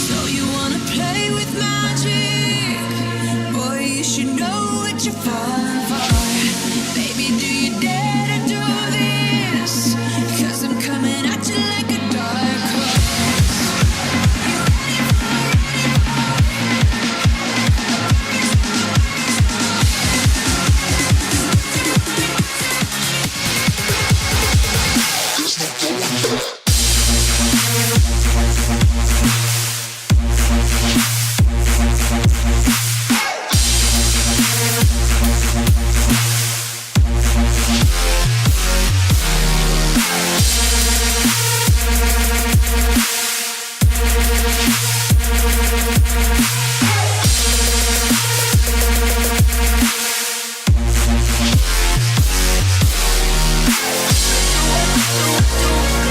So you wanna play with magic? Boy, you should know what you're falling for. Baby, do you dare to do this? 'Cause I'm coming at you like a dark horse.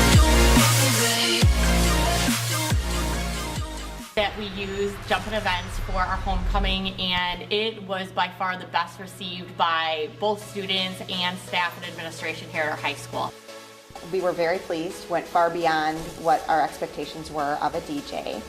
You ready that we used Jumpin' Events for our homecoming, and it was by far the best received by both students and staff and administration here at our high school. We were very pleased, went far beyond what our expectations were of a DJ.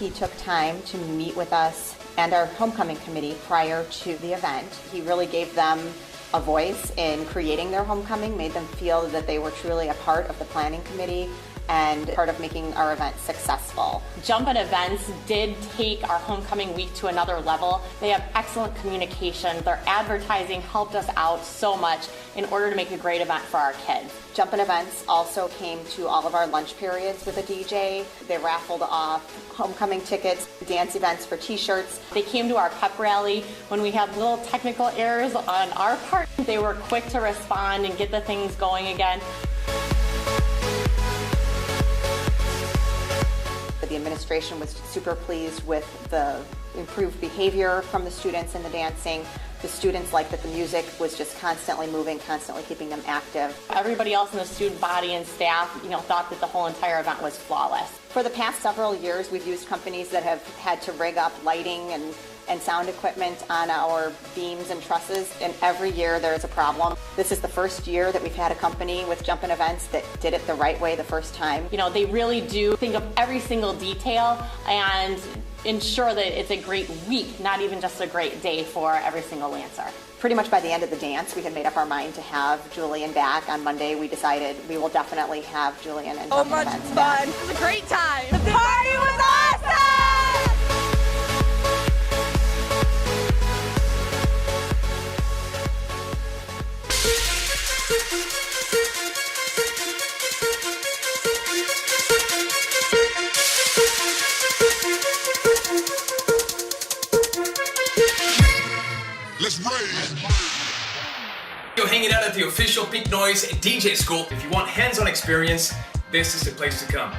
He took time to meet with us and our homecoming committee prior to the event. He really gave them a voice in creating their homecoming, made them feel that they were truly a part of the planning committee and part of making our event successful. Jumpin' Events did take our homecoming week to another level. They have excellent communication. Their advertising helped us out so much in order to make a great event for our kids. Jumpin' Events also came to all of our lunch periods with a DJ. They raffled off homecoming tickets, dance events for t-shirts. They came to our pep rally when we had little technical errors on our part. They were quick to respond and get the things going again. The administration was super pleased with the improved behavior from the students in the dancing. The students liked that the music was just constantly moving, constantly keeping them active. Everybody else in the student body and staff, thought that the whole entire event was flawless. For the past several years, we've used companies that have had to rig up lighting and sound equipment on our beams and trusses, and every year there's a problem. This is the first year that we've had a company with Jumpin' Events that did it the right way the first time. They really do think of every single detail and ensure that it's a great week, not even just a great day for every single dancer. Pretty much by the end of the dance, we had made up our mind to have Julian back. On Monday, we decided we will definitely have Julian and Jumpin' Events back. It was a great time. The party was awesome! Let's rage! You're hanging out at the official Pink Noise DJ School. If you want hands-on experience, this is the place to come.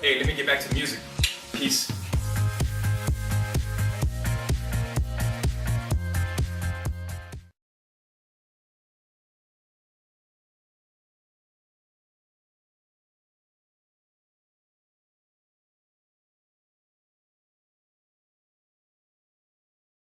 Hey, let me get back to the music. Peace.